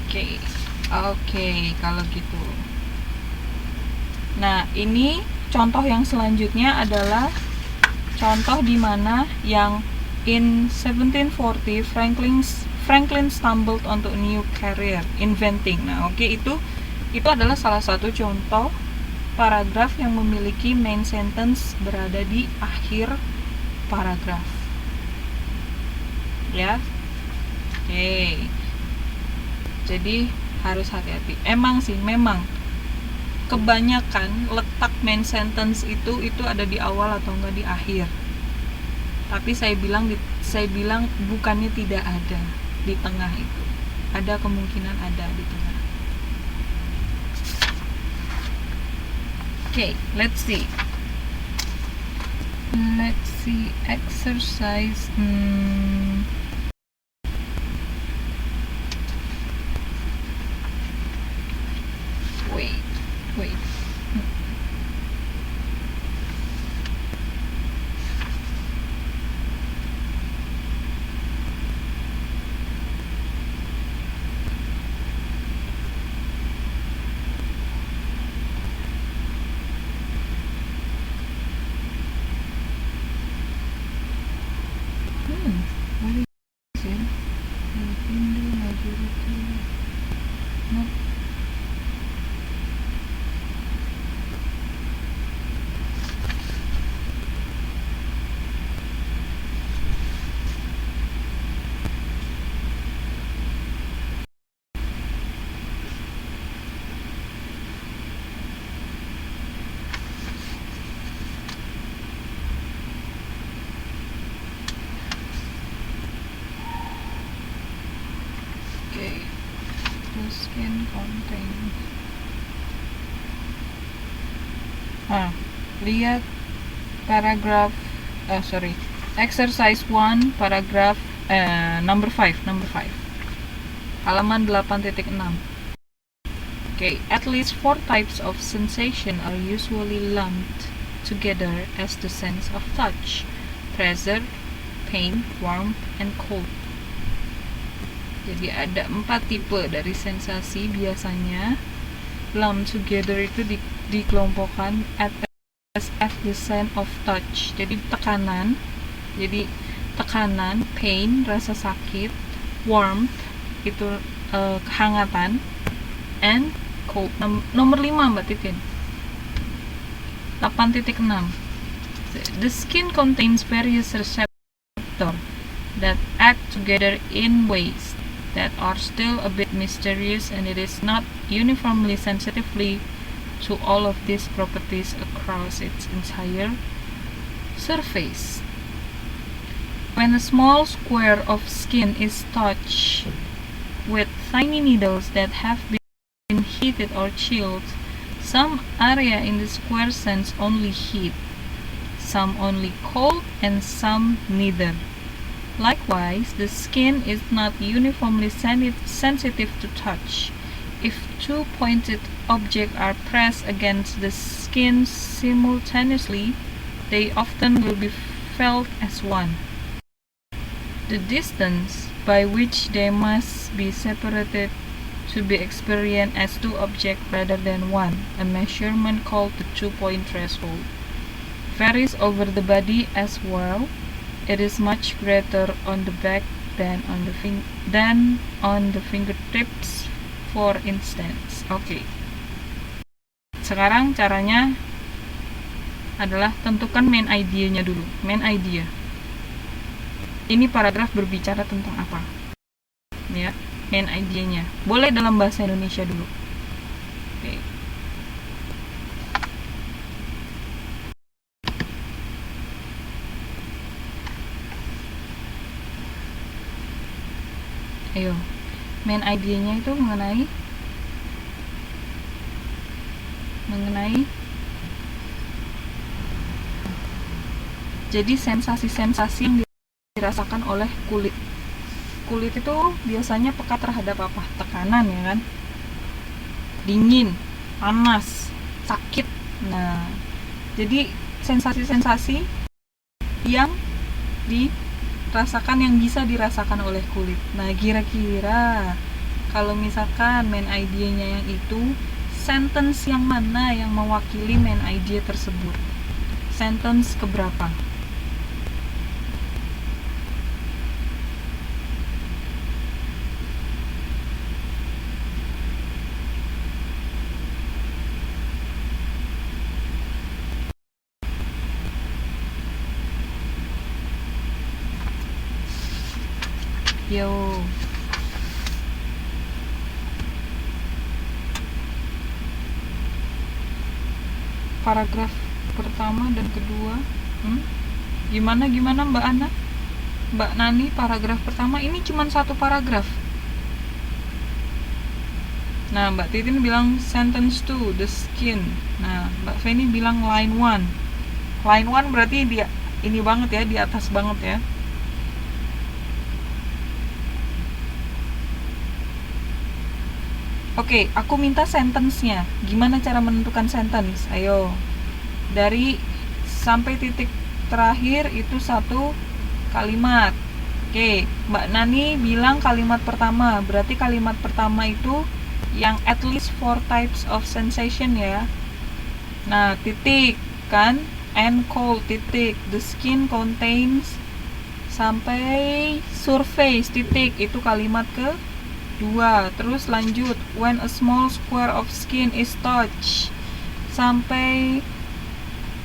Oke, oke, kalau gitu. Nah, ini contoh yang selanjutnya adalah contoh di mana yang in 1740 Franklin stumbled onto a new career, inventing. Nah, oke, itu adalah salah satu contoh paragraf yang memiliki main sentence berada di akhir paragraf. Ya. Oke. Jadi harus hati-hati. Memang kebanyakan letak main sentence itu ada di awal atau enggak di akhir. Tapi saya bilang bukannya tidak ada di tengah itu. Ada kemungkinan ada di tengah. Okay, let's see exercise wait what is it? Hindu majority not okay. The skin contains lihat paragraf exercise 1 paragraf number 5 halaman 8.6. Okay, at least 4 types of sensation are usually lumped together as the sense of touch: pressure, pain, warmth, and cold. Jadi ada 4 tipe dari sensasi biasanya lumped together itu dikelompokkan as the sense of touch. Jadi tekanan, pain, rasa sakit, warmth itu kehangatan, and cold. Nomor 5 Mbak Titin. 8.6. The skin contains various receptors that act together in ways that are still a bit mysterious, and it is not uniformly sensitively to all of these properties across its entire surface. When a small square of skin is touched with tiny needles that have been heated or chilled, some area in the square sense only heat, some only cold, and some neither. Likewise, the skin is not uniformly sensitive to touch. If 2 pointed objects are pressed against the skin simultaneously, they often will be felt as one. The distance by which they must be separated to be experienced as 2 objects rather than one, a measurement called the 2-point threshold, varies over the body as well. It is much greater on the back than on the fingertips, for instance. Oke. Sekarang caranya adalah tentukan main idea-nya dulu. Main idea. Ini paragraf berbicara tentang apa? Ya, main idea-nya. Boleh dalam bahasa Indonesia dulu. Oke. Ayo, main idea-nya itu mengenai jadi sensasi-sensasi yang dirasakan oleh kulit. Kulit itu biasanya peka terhadap apa? Tekanan, ya kan? Dingin, panas, sakit. Nah, jadi sensasi-sensasi yang bisa dirasakan oleh kulit. Nah, kira-kira Kalau misalkan main idea-nya yang itu, sentence yang mana yang mewakili main idea tersebut? Sentence keberapa? Yo. Paragraf pertama dan kedua. Gimana Mbak Ana? Mbak Nani, paragraf pertama ini cuma satu paragraf. Nah, Mbak Titin bilang sentence 2, the skin. Nah, Mbak Feni bilang line 1. Line 1 berarti dia ini banget ya, di atas banget ya. Oke, aku minta sentence-nya. Gimana cara menentukan sentence? Ayo. Dari sampai titik terakhir itu satu kalimat. Oke, Mbak Nani bilang kalimat pertama. Berarti kalimat pertama itu yang at least 4 types of sensation ya. Nah, titik kan, and cold, titik, the skin contains, sampai surface, titik, itu kalimat ke 2. Terus lanjut, when a small square of skin is touched, sampai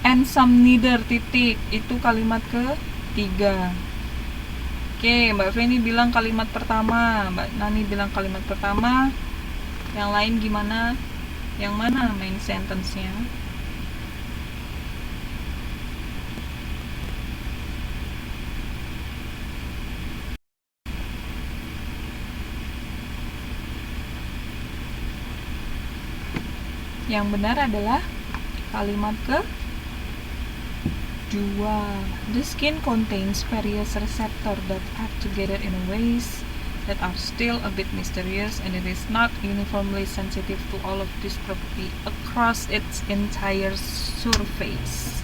and some neither, titik, itu kalimat ke 3. Oke, Mbak Feni bilang kalimat pertama, Mbak Nani bilang kalimat pertama. Yang lain gimana? Yang mana main sentence-nya? Yang benar adalah kalimat ke 2. The skin contains various receptors that act together in ways that are still a bit mysterious, and it is not uniformly sensitive to all of this property across its entire surface.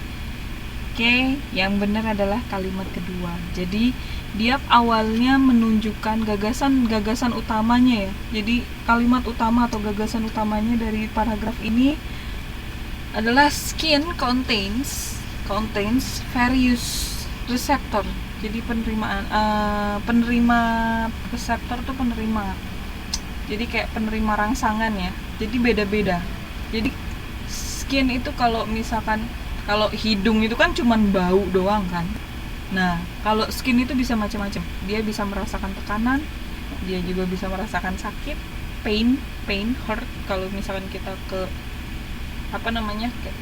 Oke, yang benar adalah kalimat kedua. Jadi dia awalnya menunjukkan gagasan utamanya ya. Jadi kalimat utama atau gagasan utamanya dari paragraf ini adalah skin contains various receptor. Jadi penerima reseptor tuh penerima. Jadi kayak penerima rangsangan ya. Jadi beda-beda. Jadi skin itu kalau misalkan kalau hidung itu kan cuman bau doang kan. Nah, kalau skin itu bisa macam-macam. Dia bisa merasakan tekanan, dia juga bisa merasakan sakit, pain, hurt kalau misalkan kita ke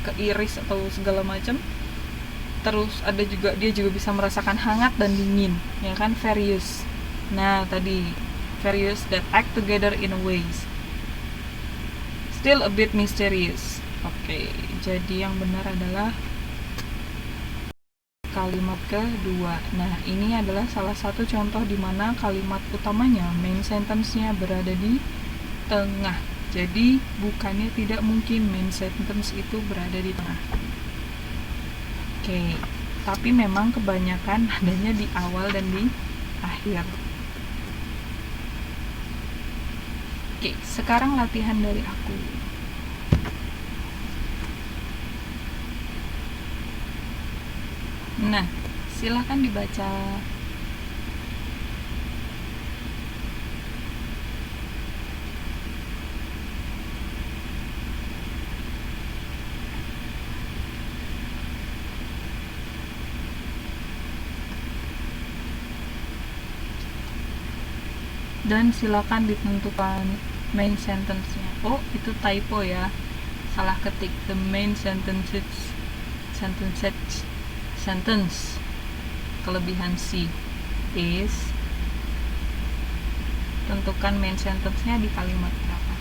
ke iris atau segala macam. Terus ada juga dia juga bisa merasakan hangat dan dingin, ya kan, various. Nah, tadi various that act together in a ways still a bit mysterious. Oke, jadi yang benar adalah kalimat kedua. Nah, ini adalah salah satu contoh di mana kalimat utamanya, main sentence-nya berada di tengah. Jadi, bukannya tidak mungkin main sentence itu berada di tengah. Oke, tapi memang kebanyakan adanya di awal dan di akhir. Oke, sekarang latihan dari aku. Nah, silahkan dibaca. Dan silakan ditentukan main sentence-nya. Oh, itu typo ya. Salah ketik. The main sentence kelebihan C is, tentukan main sentence-nya di kalimat berapa.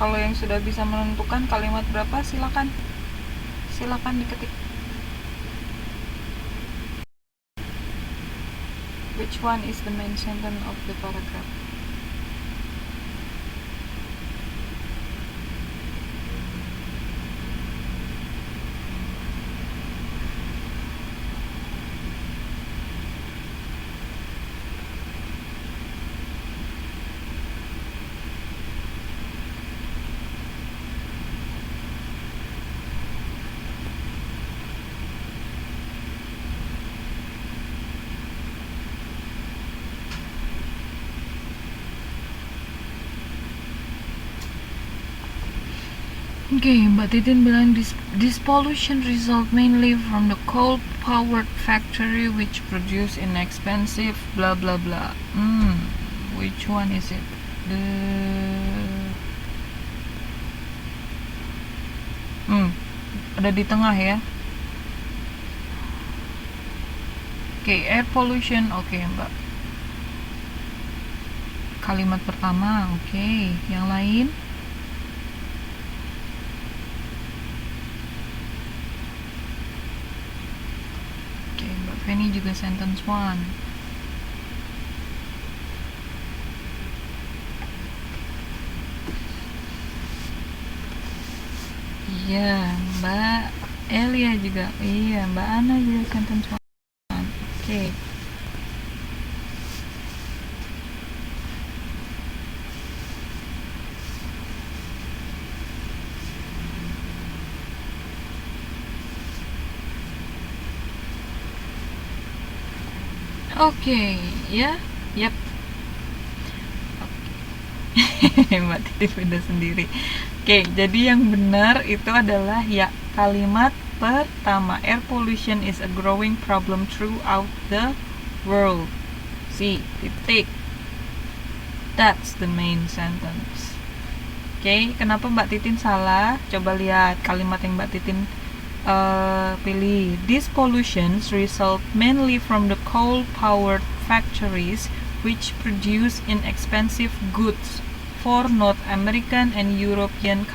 Kalau yang sudah bisa menentukan kalimat berapa, silakan diketik. Which one is the main sentence of the paragraph? Oke, Mbak Titin bilang this pollution result mainly from the coal-powered factory which produce inexpensive blah blah blah. Which one is it? Ada di tengah ya. Oke, air pollution. Oke, Mbak. Kalimat pertama, oke. Yang lain? Ini juga sentence 1. Iya, Mbak Elia juga. Iya, Mbak Ana juga sentence 1. Oke. Oke, ya, yap. Mbak Titi beda sendiri. Oke, jadi yang benar itu adalah ya kalimat pertama. Air pollution is a growing problem throughout the world. See, titik. That's the main sentence. Oke, kenapa Mbak Titin salah? Coba lihat kalimat yang Mbak Titin pilih. These pollutions result mainly from the coal-powered factories which produce inexpensive goods for North American and European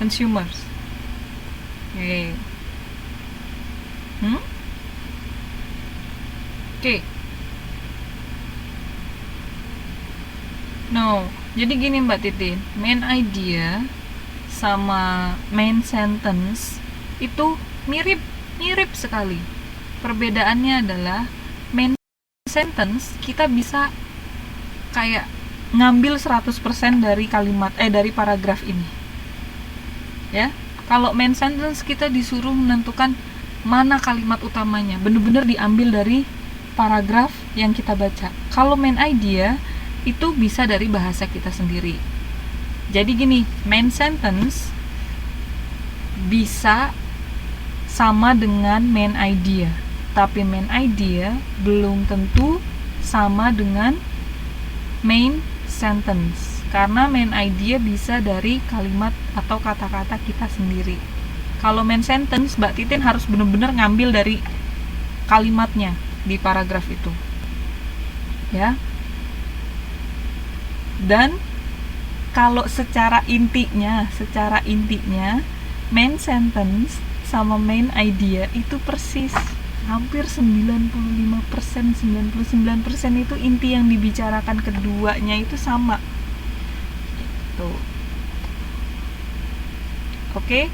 consumers. Okay. Okay. No, jadi gini Mbak Titin, main idea sama main sentence itu mirip sekali. Perbedaannya adalah main sentence kita bisa kayak ngambil 100% dari dari paragraf ini. Ya. Kalau main sentence kita disuruh menentukan mana kalimat utamanya, benar-benar diambil dari paragraf yang kita baca. Kalau main idea itu bisa dari bahasa kita sendiri. Jadi gini, main sentence bisa sama dengan main idea, tapi main idea belum tentu sama dengan main sentence, karena main idea bisa dari kalimat atau kata-kata kita sendiri. Kalau main sentence, Mbak Titin harus benar-benar ngambil dari kalimatnya di paragraf itu, ya. Dan kalau secara intinya main sentence sama main idea itu persis, hampir 95%, 99% itu inti yang dibicarakan keduanya itu sama. Gitu. Oke.